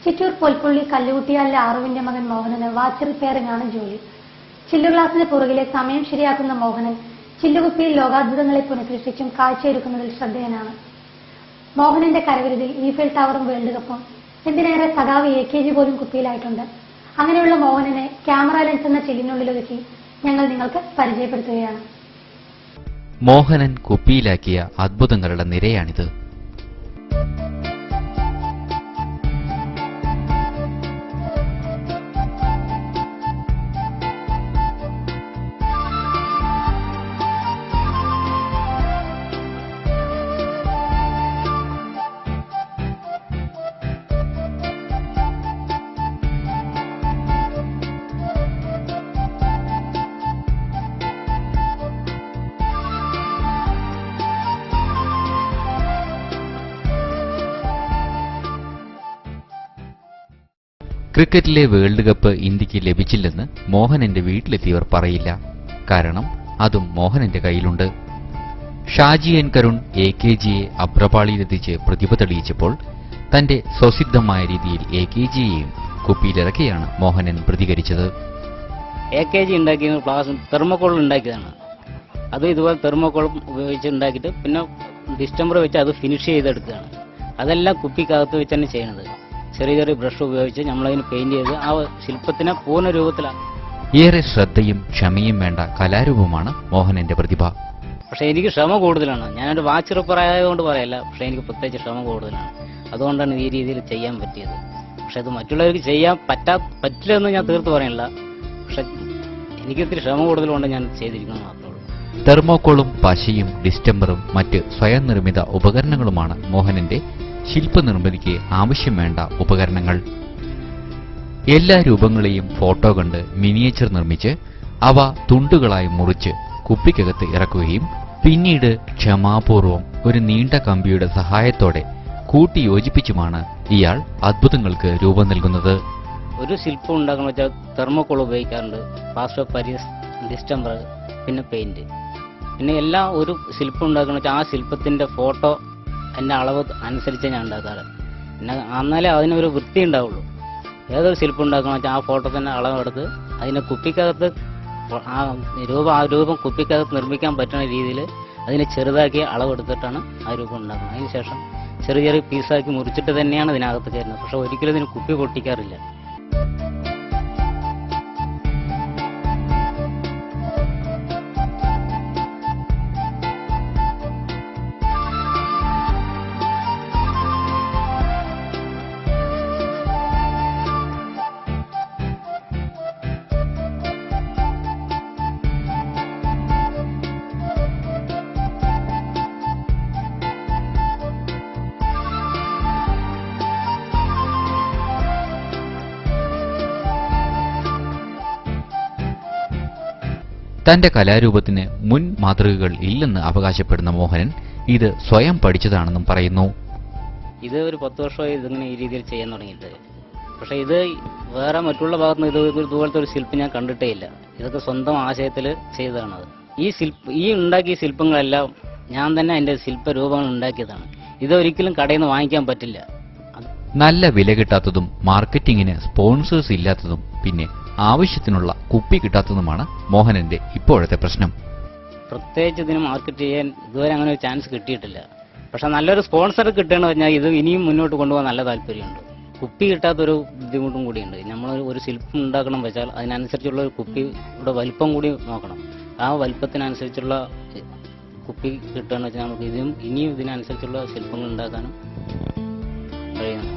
ചിറ്റൂർ പൊൽപ്പുള്ളി കല്ലുകുട്ടിയാലിലെ ആറുവിന്റെ മകൻ Mohanan watch repairing ആണ് ജോലി. ചില്ലുഗ്ലാസിന് പുറകിലെ സമയം ശരിയാക്കുന്ന മോഹനൻ ചില്ലുകുപ്പിയിൽ ലോകാത്ഭുതങ്ങളെ പുനഃസൃഷ്ടിച്ചും കാഴ്ചയൊരുക്കുന്നതിൽ ശ്രദ്ധേയനാണ്. മോഹനന്റെ കരവിരുതിൽ ഈഫൽ ടവറും വേൾഡ് കപ്പും എന്തിനേറെ സഖാവ് AKG പോലും കുപ്പിയിലായിട്ടുണ്ട്. അങ്ങനെയുള്ള മോഹനനെ ക്യാമറ ലെൻസ് എന്ന ചില്ലിനുള്ളിലൊതുക്കി ഞങ്ങൾ നിങ്ങൾക്ക് പരിചയപ്പെടുത്തുകയാണ്. മോഹനൻ കുപ്പിയിലാക്കിയ അത്ഭുതങ്ങളുടെ നിരയാണിത്. ക്രിക്കറ്റിലെ വേൾഡ് കപ്പ് ഇന്ത്യക്ക് ലഭിച്ചില്ലെന്ന് മോഹനന്റെ വീട്ടിലെത്തിയവർ പറയില്ല. കാരണം അതും മോഹനന്റെ കയ്യിലുണ്ട്. ഷാജി എൻ കരുൺ AKGയെ അഭ്രപാളിയിലെത്തിച്ച് പ്രതിഭ തെളിയിച്ചപ്പോൾ തന്റെ സ്വസിദ്ധമായ രീതിയിൽ AKGയെയും കുപ്പിയിലിറക്കിയാണ് മോഹനൻ പ്രതികരിച്ചത്. AKG ഉണ്ടാക്കിയത് തെർമോക്കോൾ ഉണ്ടാക്കിയതാണ്. അത് ഇതുപോലെ തെർമോക്കോൾ ഉപയോഗിച്ച് ഉണ്ടാക്കിയിട്ട് പിന്നെ ഡിസ്റ്റംബർ വെച്ച് അത് ഫിനിഷ് ചെയ്തെടുക്കുകയാണ്. അതെല്ലാം കുപ്പിക്കകത്ത് വെച്ച് തന്നെ ചെയ്യുന്നത്. ചെറിയ ചെറിയ ബ്രഷ് ഉപയോഗിച്ച് നമ്മളതിന് പെയിന്റ് ചെയ്ത് ആ ശില്പത്തിനെ പൂർണ്ണ രൂപത്തിലാണ്. ഏറെ ശ്രദ്ധയും ക്ഷമയും വേണ്ട കലാരൂപമാണ് മോഹനന്റെ പ്രതിഭ. പക്ഷെ എനിക്ക് ക്ഷമ കൂടുതലാണ്. ഞാനൊരു വാച്ച് റിപ്പയർ ആയതുകൊണ്ട് പറയല്ല, പക്ഷെ എനിക്ക് പ്രത്യേകിച്ച് ക്ഷമ കൂടുതലാണ്. അതുകൊണ്ടാണ് ഈ രീതിയിൽ ചെയ്യാൻ പറ്റിയത്. പക്ഷെ അത് മറ്റുള്ളവർക്ക് ചെയ്യാൻ പറ്റില്ലെന്ന് ഞാൻ തീർത്ത് പറയണില്ല. പക്ഷെ എനിക്ക് ഇത്തിരി ക്ഷമ കൂടുതലുകൊണ്ട് ഞാൻ ചെയ്തിരിക്കുന്നത് മാത്രമേ ഉള്ളൂ. തെർമോക്കോളും പശയും ഡിസ്റ്റംബറും മറ്റ് സ്വയം നിർമ്മിത ഉപകരണങ്ങളുമാണ് മോഹനന്റെ ശില്പനിർമ്മിതിക്ക് ആവശ്യം വേണ്ട ഉപകരണങ്ങൾ. എല്ലാ രൂപങ്ങളെയും ഫോട്ടോ കണ്ട് മിനിയേച്ചർ നിർമ്മിച്ച് അവ തുണ്ടുകളായി മുറിച്ച് കുപ്പിക്കകത്ത് ഇറക്കുകയും പിന്നീട് ക്ഷമാപൂർവം ഒരു നീണ്ട കമ്പിയുടെ സഹായത്തോടെ കൂട്ടിയോജിപ്പിച്ചുമാണ് ഇയാൾ അത്ഭുതങ്ങൾക്ക് രൂപം നൽകുന്നത്. ഒരു ശില്പം ഉണ്ടാക്കുന്ന വെച്ചാൽ തെർമോക്കോൾ ഉപയോഗിക്കാറുണ്ട്, പ്ലാസ്റ്റർ ഓഫ് പാരീസ്, ഡിസ്റ്റംബർ, പിന്നെ പെയിന്റ്. പിന്നെ എല്ലാം ഒരു ശില്പം ഉണ്ടാക്കുന്ന വെച്ചാൽ ആ ശില്പത്തിന്റെ ഫോട്ടോ എൻ്റെ അളവ് അനുസരിച്ച് ഞാൻ ഉണ്ടാക്കാറ്. പിന്നെ എന്നാലേ അതിനൊരു വൃത്തി ഉണ്ടാവുള്ളൂ. ഏതൊരു ശില്പം ഉണ്ടാക്കണം വെച്ചാൽ ആ ഫോട്ടോ തന്നെ അളവെടുത്ത് അതിനെ കുപ്പിക്കകത്ത് ആ രൂപം കുപ്പിക്കകത്ത് നിർമ്മിക്കാൻ പറ്റുന്ന രീതിയിൽ അതിനെ ചെറുതാക്കി അളവെടുത്തിട്ടാണ് ആ രൂപം ഉണ്ടാക്കുന്നത്. അതിനുശേഷം ചെറിയ ചെറിയ പീസാക്കി മുറിച്ചിട്ട് തന്നെയാണ് ഇതിനകത്ത് കയറുന്നത്. പക്ഷെ ഒരിക്കലും ഇതിന് കുപ്പി പൊട്ടിക്കാറില്ല. തന്റെ കലാരൂപത്തിന് മുൻ മാതൃകകൾ ഇല്ലെന്ന് അവകാശപ്പെടുന്ന മോഹനൻ ഇത് സ്വയം പഠിച്ചതാണെന്നും പറയുന്നു. ഇത് ഒരു 10 വർഷമായി ഇതിങ്ങനെ ഈ രീതിയിൽ ചെയ്യാൻ തുടങ്ങിയിട്ട്. പക്ഷെ ഇത് വേറെ മറ്റുള്ള ഭാഗത്തുനിന്ന് ഇതുപോലത്തെ ഒരു ശില്പം ഞാൻ കണ്ടിട്ടേ ഇല്ല. ഇതൊക്കെ സ്വന്തം ആശയത്തിൽ ചെയ്തതാണത്. ഈ ഉണ്ടാക്കിയ ശില്പങ്ങളെല്ലാം ഞാൻ തന്നെ അതിന്റെ ശില്പരൂപങ്ങൾ ഉണ്ടാക്കിയതാണ്. ഇതൊരിക്കലും കടയിൽ നിന്ന് വാങ്ങിക്കാൻ പറ്റില്ല. നല്ല വില കിട്ടാത്തതും മാർക്കറ്റിങ്ങിന് സ്പോൺസേഴ്സ് ഇല്ലാത്തതും പിന്നെ ആവശ്യത്തിനുള്ള കുപ്പി കിട്ടാത്തതുമാണ് മോഹനന്റെ ഇപ്പോഴത്തെ പ്രശ്നം. പ്രത്യേകിച്ച് ഇതിന് മാർക്കറ്റ് ചെയ്യാൻ ഇതുവരെ അങ്ങനെ ഒരു ചാൻസ് കിട്ടിയിട്ടില്ല. പക്ഷെ നല്ലൊരു സ്പോൺസർ കിട്ടുകയെന്ന് പറഞ്ഞാൽ ഇത് ഇനിയും മുന്നോട്ട് കൊണ്ടുപോകാൻ നല്ല താല്പര്യമുണ്ട്. കുപ്പി കിട്ടാത്തൊരു ബുദ്ധിമുട്ടും കൂടിയുണ്ട്. നമ്മൾ ഒരു ശില്പം ഉണ്ടാക്കണം വെച്ചാൽ അതിനനുസരിച്ചുള്ള ഒരു കുപ്പിയുടെ വലിപ്പം കൂടി നോക്കണം. ആ വലിപ്പത്തിനനുസരിച്ചുള്ള കുപ്പി കിട്ടുകയെന്ന് വെച്ചാൽ നമുക്ക് ഇനിയും ഇതിനനുസരിച്ചുള്ള ശില്പങ്ങൾ ഉണ്ടാക്കാനും കഴിയുന്നു.